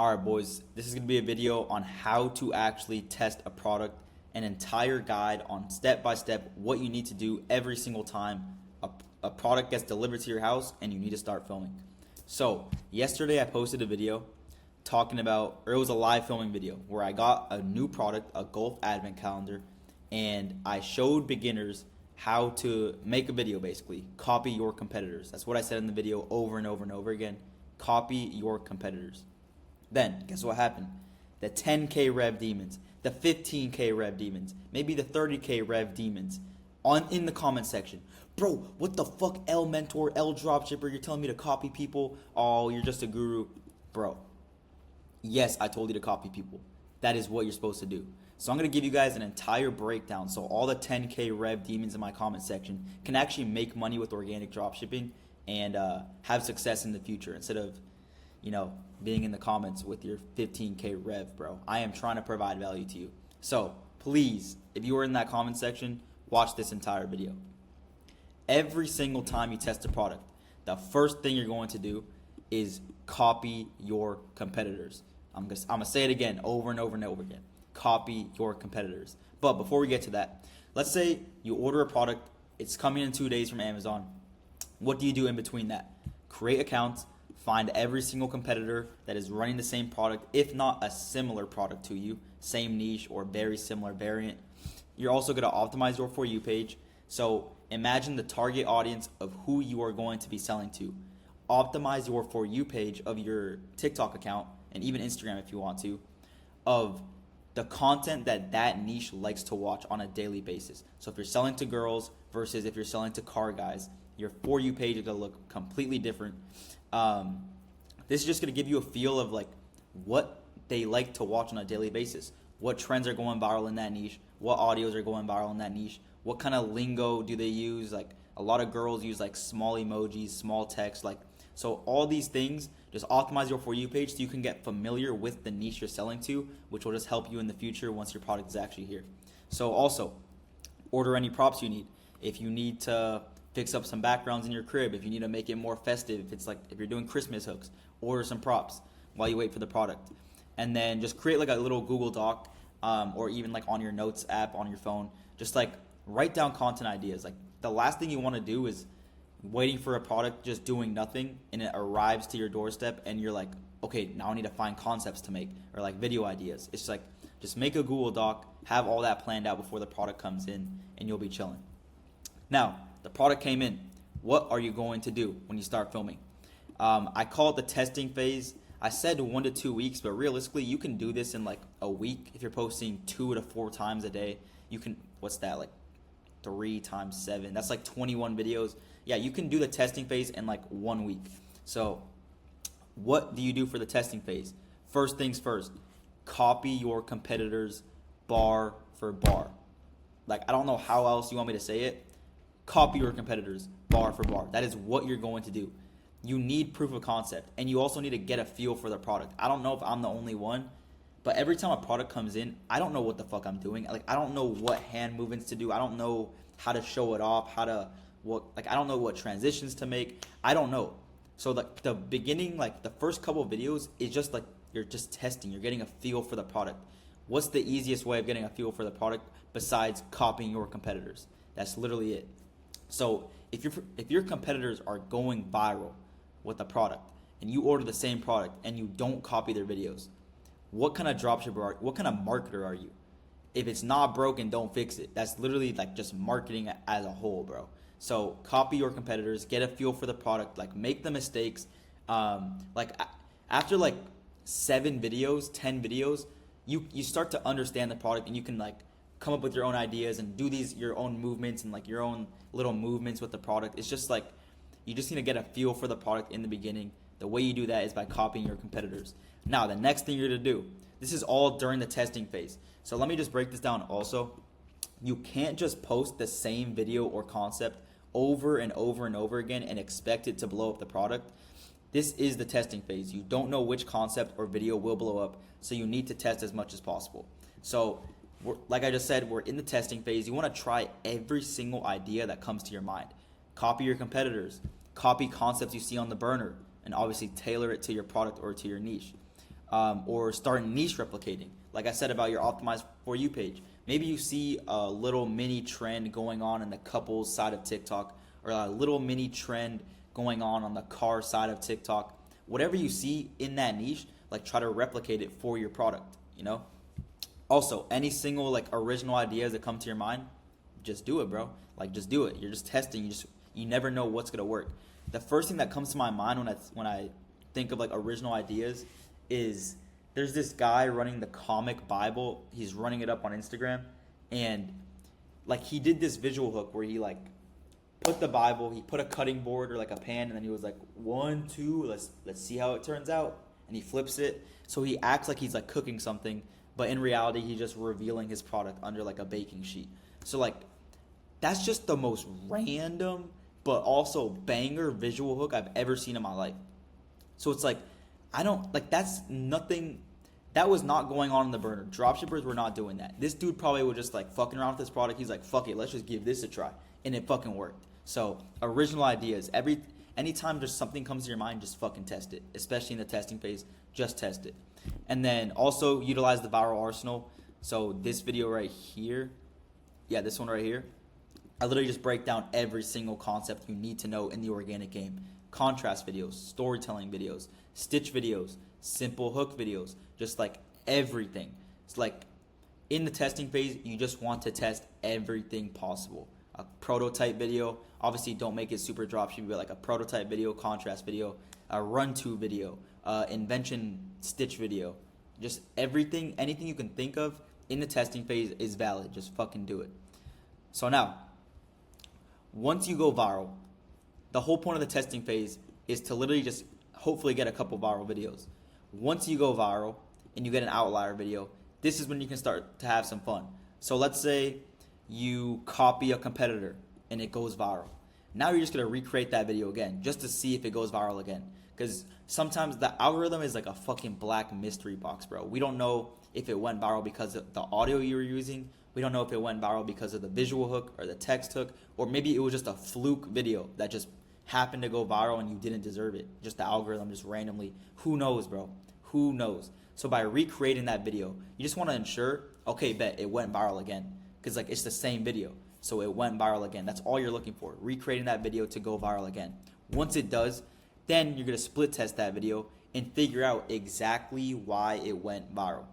Alright boys, this is going to be a video on how to actually test a product, an entire guide on step by step what you need to do every single time a product gets delivered to your house and you need to start filming. So yesterday I posted a video talking about, or it was a live filming video where I got a new product, a golf advent calendar, and I showed beginners how to make a video, basically copy your competitors. That's what I said in the video over and over and over again. Copy your competitors. Then, guess what happened? The 10K rev demons, the 15K rev demons, maybe the 30K rev demons in the comment section. Bro, what the fuck, L mentor, L dropshipper, you're telling me to copy people? Oh, you're just a guru. Bro, yes, I told you to copy people. That is what you're supposed to do. So I'm going to give you guys an entire breakdown so all the 10K rev demons in my comment section can actually make money with organic dropshipping and have success in the future instead of, being in the comments with your 15K rev, bro. I am trying to provide value to you. So please, if you are in that comment section, watch this entire video. Every single time you test a product, the first thing you're going to do is copy your competitors. I'm gonna say it again over and over and over again. Copy your competitors. But before we get to that, let's say you order a product, it's coming in 2 days from Amazon. What do you do in between that? Create accounts, find every single competitor that is running the same product, if not a similar product to you, same niche or very similar variant. You're also going to optimize your For You page. So imagine the target audience of who you are going to be selling to. Optimize your For You page of your TikTok account and even Instagram if you want to, of the content that niche likes to watch on a daily basis. So if you're selling to girls versus if you're selling to car guys, your For You page is going to look completely different. This is just going to give you a feel of like what they like to watch on a daily basis, what trends are going viral in that niche, what audios are going viral in that niche, what kind of lingo do they use. Like a lot of girls use like small emojis, small text, so all these things. Just optimize your For You page so you can get familiar with the niche you're selling to, which will just help you in the future once your product is actually here. So also, order any props you need. If you need to fix up some backgrounds in your crib, if you need to make it more festive, if you're doing Christmas hooks, order some props while you wait for the product. And then just create like a little Google Doc or even like on your notes app on your phone. Just like write down content ideas. Like the last thing you want to do is waiting for a product, just doing nothing, and it arrives to your doorstep and you're like, okay, now I need to find concepts to make or like video ideas. It's like just make a Google Doc, have all that planned out before the product comes in, and you'll be chilling. Now, the product came in. What are you going to do when you start filming? I call it the testing phase. I said 1 to 2 weeks, but realistically, you can do this in like a week if you're posting 2 to 4 times a day. You can, what's that, like 3 times 7? That's like 21 videos. Yeah, you can do the testing phase in like 1 week. So what do you do for the testing phase? First things first, copy your competitors bar for bar. Like, I don't know how else you want me to say it. Copy your competitors bar for bar. That is what you're going to do. You need proof of concept, and you also need to get a feel for the product. I don't know if I'm the only one, but every time a product comes in, I don't know what the fuck I'm doing. Like, I don't know what hand movements to do. I don't know how to show it off, I don't know what transitions to make. I don't know. So like the beginning, like the first couple of videos is just like you're just testing. You're getting a feel for the product. What's the easiest way of getting a feel for the product besides copying your competitors? That's literally it. So if your competitors are going viral with a product and you order the same product and you don't copy their videos, what kind of dropshipper what kind of marketer are you? If it's not broken, don't fix it. That's literally like just marketing as a whole, bro. So copy your competitors, get a feel for the product, like make the mistakes. After like 7 videos, 10 videos, you start to understand the product and you can like come up with your own ideas and do your own movements and like your own little movements with the product. It's just like you just need to get a feel for the product in the beginning. The way you do that is by copying your competitors. Now, the next thing you're going to do, this is all during the testing phase. So let me just break this down also. You can't just post the same video or concept over and over and over again and expect it to blow up the product. This is the testing phase. You don't know which concept or video will blow up, so you need to test as much as possible. So like I just said, we're in the testing phase. You want to try every single idea that comes to your mind. Copy your competitors. Copy concepts you see on the burner, and obviously tailor it to your product or to your niche. or start niche replicating. Like I said about your optimized For You page. Maybe you see a little mini trend going on in the couples side of TikTok, or a little mini trend going on the car side of TikTok. Whatever you see in that niche, like try to replicate it for your product, you know? Also, any single like original ideas that come to your mind, just do it, bro. Like just do it. You're just testing. You never know what's gonna work. The first thing that comes to my mind when I think of like original ideas is there's this guy running the comic Bible. He's running it up on Instagram, and like he did this visual hook where he like put the Bible, he put a cutting board or like a pan, and then he was like 1, 2, let's see how it turns out, and he flips it. So he acts like he's like cooking something, but in reality he's just revealing his product under like a baking sheet. So like that's just the most random but also banger visual hook I've ever seen in my life. So it's like I don't like that's nothing that was not going on in the burner. Dropshippers were not doing that. This dude probably was just like fucking around with this product. He's like, fuck it, let's just give this a try. And it fucking worked. So original ideas. Anytime just something comes to your mind, just fucking test it. Especially in the testing phase, just test it. And then also utilize the viral arsenal. So this video right here, this one right here, I literally just break down every single concept you need to know in the organic game. Contrast videos, storytelling videos, stitch videos, simple hook videos, just like everything. It's like in the testing phase, you just want to test everything possible. A prototype video, obviously don't make it super dropshipping, but like a prototype video, contrast video, a run-to video, invention stitch video, just everything, anything you can think of in the testing phase is valid. Just fucking do it. So now, once you go viral, the whole point of the testing phase is to literally just hopefully get a couple viral videos. Once you go viral and you get an outlier video, this is when you can start to have some fun. So let's say you copy a competitor and it goes viral. Now you're just going to recreate that video again just to see if it goes viral again. Because sometimes the algorithm is like a fucking black mystery box, bro. We don't know if it went viral because of the audio you were using. We don't know if it went viral because of the visual hook or the text hook, or maybe it was just a fluke video that just happened to go viral and you didn't deserve it. Just the algorithm just randomly. Who knows, bro? Who knows? So by recreating that video, you just want to ensure, okay, bet it went viral again. Because like it's the same video. So it went viral again. That's all you're looking for. Recreating that video to go viral again. Once it does, then you're going to split test that video and figure out exactly why it went viral.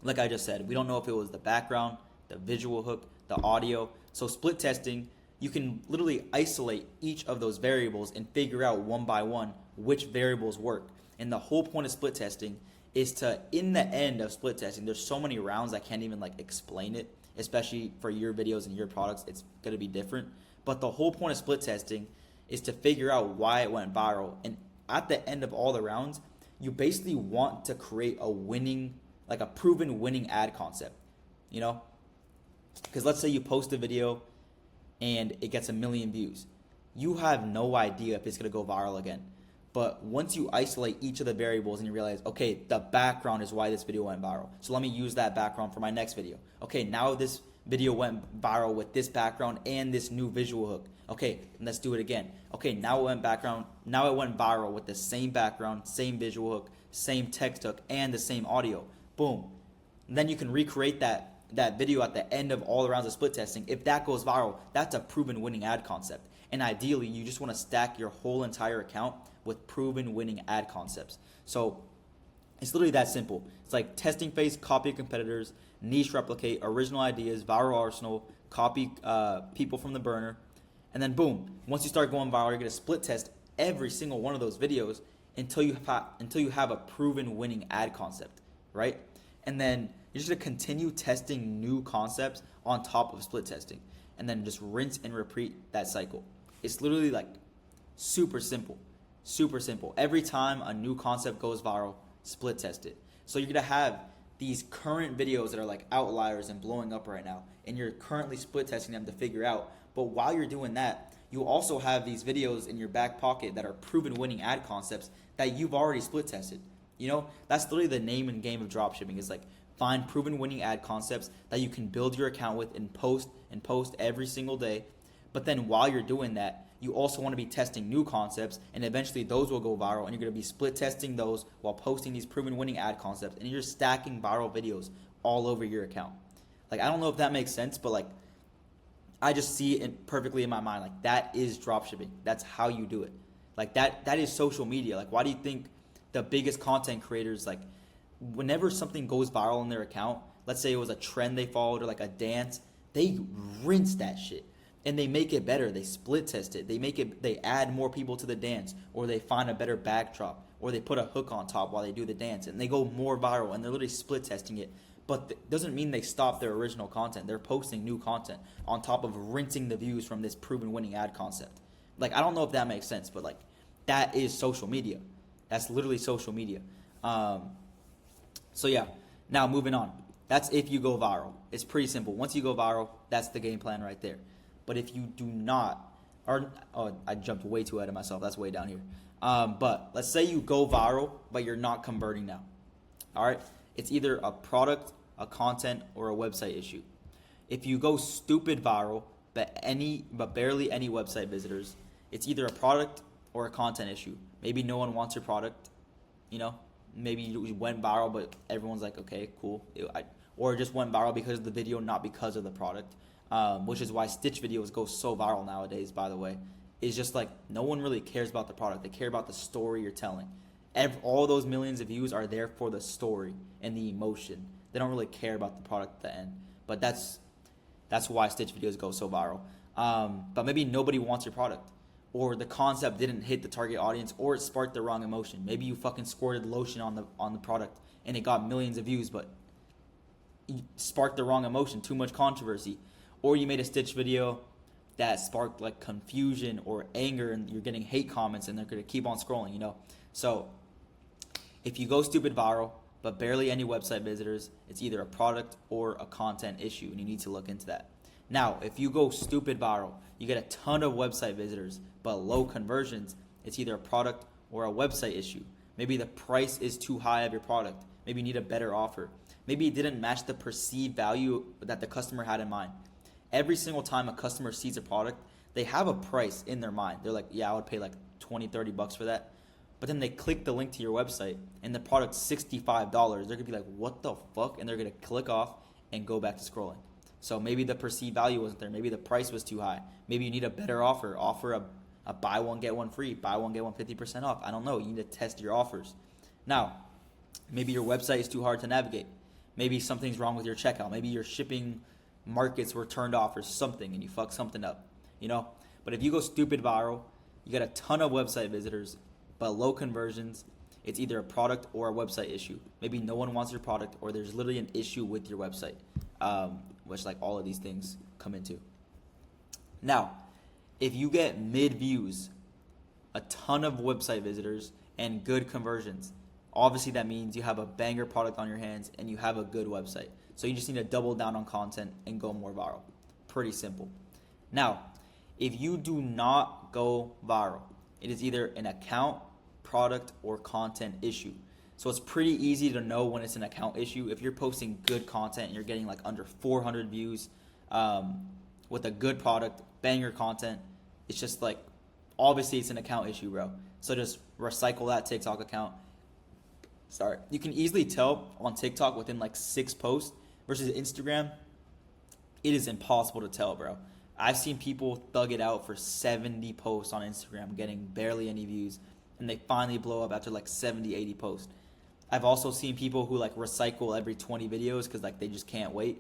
Like I just said, we don't know if it was the background, the visual hook, the audio. So split testing, you can literally isolate each of those variables and figure out one by one which variables work. And the whole point of split testing is to, in the end of split testing, there's so many rounds I can't even like explain it, especially for your videos and your products, it's going to be different. But the whole point of split testing is to figure out why it went viral. And at the end of all the rounds, you basically want to create a winning, like a proven winning ad concept, you know? Because let's say you post a video and it gets 1 million views. You have no idea if it's going to go viral again. But once you isolate each of the variables and you realize, okay, the background is why this video went viral. So let me use that background for my next video. Okay, now this video went viral with this background and this new visual hook. Okay, let's do it again. Okay, now it went viral with the same background, same visual hook, same text hook, and the same audio. Boom. And then you can recreate that video at the end of all the rounds of split testing. If that goes viral, that's a proven winning ad concept. And ideally, you just want to stack your whole entire account with proven winning ad concepts. So it's literally that simple. It's like testing phase, copy competitors, niche replicate, original ideas, viral arsenal, copy people from the burner, and then boom. Once you start going viral, you're gonna split test every single one of those videos until you have a proven winning ad concept, right? And then you're just gonna continue testing new concepts on top of split testing, and then just rinse and repeat that cycle. It's literally like super simple. Super simple. Every time a new concept goes viral, split test it. So you're going to have these current videos that are like outliers and blowing up right now, and you're currently split testing them to figure out. But while you're doing that, you also have these videos in your back pocket that are proven winning ad concepts that you've already split tested. You know, that's literally the name and game of dropshipping, is like find proven winning ad concepts that you can build your account with and post every single day. But then while you're doing that, you also want to be testing new concepts, and eventually those will go viral, and you're going to be split testing those while posting these proven winning ad concepts, and you're stacking viral videos all over your account. Like, I don't know if that makes sense, but like, I just see it perfectly in my mind. Like, that is dropshipping. That's how you do it. Like, that is social media. Like, why do you think the biggest content creators, like, whenever something goes viral in their account, let's say it was a trend they followed or like a dance, they rinse that shit and they make it better. They split test it. They add more people to the dance, or they find a better backdrop, or they put a hook on top while they do the dance, and they go more viral, and they're literally split testing it. But it doesn't mean they stop their original content. They're posting new content on top of rinsing the views from this proven winning ad concept. Like, I don't know if that makes sense, but like, that is social media. That's literally social media. So yeah, now moving on. That's if you go viral. It's pretty simple. Once you go viral, that's the game plan right there. But if you do not, I jumped way too ahead of myself. That's way down here. But let's say you go viral, but you're not converting now. All right? It's either a product, a content, or a website issue. If you go stupid viral, but barely any website visitors, it's either a product or a content issue. Maybe no one wants your product, you know? Maybe you went viral, but everyone's like, okay, cool. Or it just went viral because of the video, not because of the product. Which is why Stitch videos go so viral nowadays, by the way. It's just like, no one really cares about the product. They care about the story you're telling. All those millions of views are there for the story and the emotion. They don't really care about the product at the end. But that's why Stitch videos go so viral. But maybe nobody wants your product, or the concept didn't hit the target audience, or it sparked the wrong emotion. Maybe you fucking squirted lotion on the product and it got millions of views, but you sparked the wrong emotion, too much controversy. Or you made a Stitch video that sparked like confusion or anger, and you're getting hate comments, and they're gonna keep on scrolling, you know? So if you go stupid viral, but barely any website visitors, it's either a product or a content issue, and you need to look into that. Now, if you go stupid viral, you get a ton of website visitors, but low conversions, it's either a product or a website issue. Maybe the price is too high of your product. Maybe you need a better offer. Maybe it didn't match the perceived value that the customer had in mind. Every single time a customer sees a product, they have a price in their mind. They're like, yeah, I would pay like 20, 30 bucks for that. But then they click the link to your website and the product's $65. They're going to be like, what the fuck? And they're going to click off and go back to scrolling. So maybe the perceived value wasn't there. Maybe the price was too high. Maybe you need a better offer. Offer a buy one, get one free. Buy one, get one 50% off. I don't know. You need to test your offers. Now, maybe your website is too hard to navigate. Maybe something's wrong with your checkout. Maybe your shipping markets were turned off or something, and you fucked something up, you know? But if you go stupid viral, you get a ton of website visitors, but low conversions, it's either a product or a website issue. Maybe no one wants your product, or there's literally an issue with your website, which like all of these things come into. Now, if you get mid views, a ton of website visitors, and good conversions, obviously that means you have a banger product on your hands and you have a good website. So you just need to double down on content and go more viral. Pretty simple. Now, if you do not go viral, it is either an account, product, or content issue. So it's pretty easy to know when it's an account issue. If you're posting good content and you're getting like under 400 views with a good product, banger content, it's just like, obviously it's an account issue, bro. So just recycle that TikTok account. You can easily tell on TikTok within like 6 posts versus Instagram. It is impossible to tell, bro. I've seen people thug it out for 70 posts on Instagram, getting barely any views, and they finally blow up after like 70, 80 posts. I've also seen people who like recycle every 20 videos because like they just can't wait.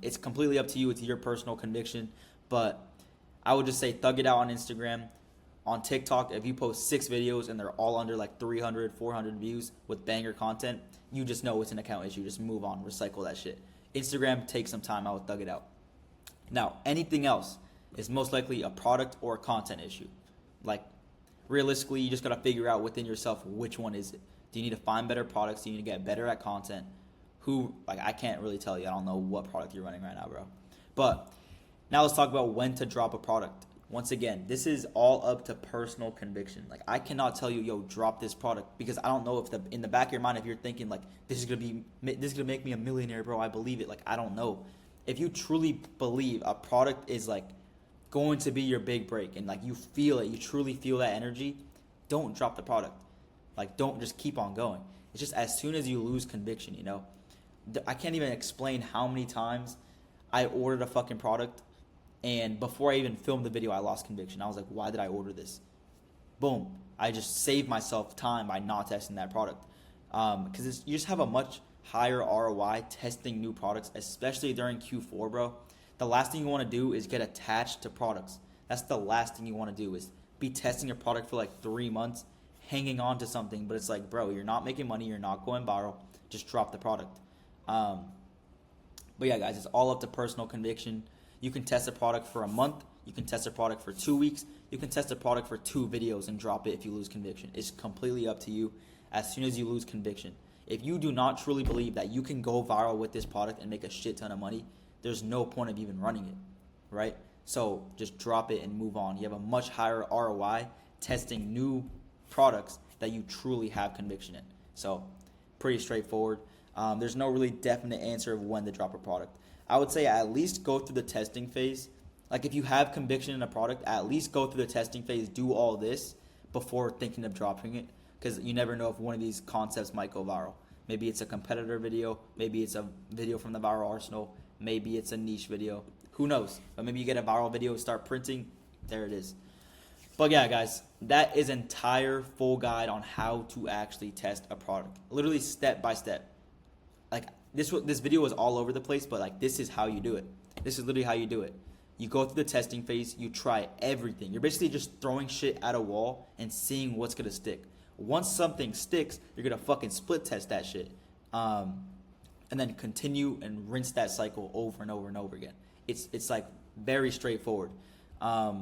It's completely up to you. It's your personal conviction, but I would just say thug it out on Instagram. On TikTok, if you post 6 videos and they're all under like 300, 400 views with banger content, you just know it's an account issue. Just move on, recycle that shit. Instagram, take some time. I would thug it out. Now, anything else is most likely a product or a content issue. Like, realistically, you just got to figure out within yourself which one is it. Do you need to find better products? Do you need to get better at content? I can't really tell you. I don't know what product you're running right now, bro. But now let's talk about when to drop a product. Once again, this is all up to personal conviction. Like, I cannot tell you, yo, drop this product, because I don't know if in the back of your mind, if you're thinking like, this is gonna make me a millionaire, bro. I believe it. Like, I don't know. If you truly believe a product is like going to be your big break, and like you feel it, you truly feel that energy, don't drop the product. Like, don't just keep on going. It's just as soon as you lose conviction, you know. I can't even explain how many times I ordered a fucking product, and before I even filmed the video, I lost conviction. I was like, why did I order this? Boom. I just saved myself time by not testing that product. Because you just have a much higher ROI testing new products, especially during Q4, bro. The last thing you want to do is get attached to products. That's the last thing you want to do, is be testing a product for like 3 months, hanging on to something, but it's like, bro, you're not making money, you're not going viral, just drop the product. But yeah, guys, it's all up to personal conviction. You can test a product for a month, you can test a product for 2 weeks, you can test a product for 2 videos and drop it if you lose conviction. It's completely up to you as soon as you lose conviction. If you do not truly believe that you can go viral with this product and make a shit ton of money, there's no point of even running it, right? So just drop it and move on. You have a much higher ROI testing new products that you truly have conviction in. So pretty straightforward. There's no really definite answer of when to drop a product. I would say at least go through the testing phase. Like, if you have conviction in a product, at least go through the testing phase, do all this before thinking of dropping it, because you never know if one of these concepts might go viral. Maybe it's a competitor video, maybe it's a video from the viral arsenal, maybe it's a niche video. Who knows? But maybe you get a viral video, start printing, there it is. But yeah, guys, that is entire full guide on how to actually test a product. Literally step by step. Like, this video was all over the place, but like, this is how you do it. This is literally how you do it. You go through the testing phase, you try everything. You're basically just throwing shit at a wall and seeing what's gonna stick. Once something sticks, you're gonna fucking split test that shit. And then continue and rinse that cycle over and over and over again. It's like very straightforward. But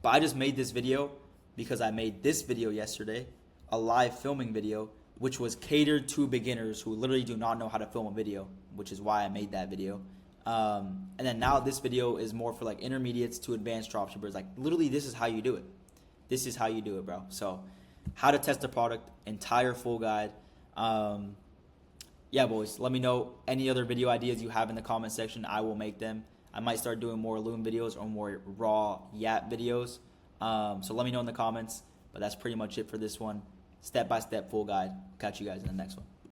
I just made this video because I made this video yesterday, a live filming video, which was catered to beginners who literally do not know how to film a video, which is why I made that video. And then now this video is more for like intermediates to advanced dropshippers. Like, literally, this is how you do it. This is how you do it, bro. So how to test a product, entire full guide. Yeah, boys, let me know any other video ideas you have in the comment section. I will make them. I might start doing more Loom videos or more raw Yap videos. So let me know in the comments. But that's pretty much it for this one. Step by step full guide. Catch you guys in the next one.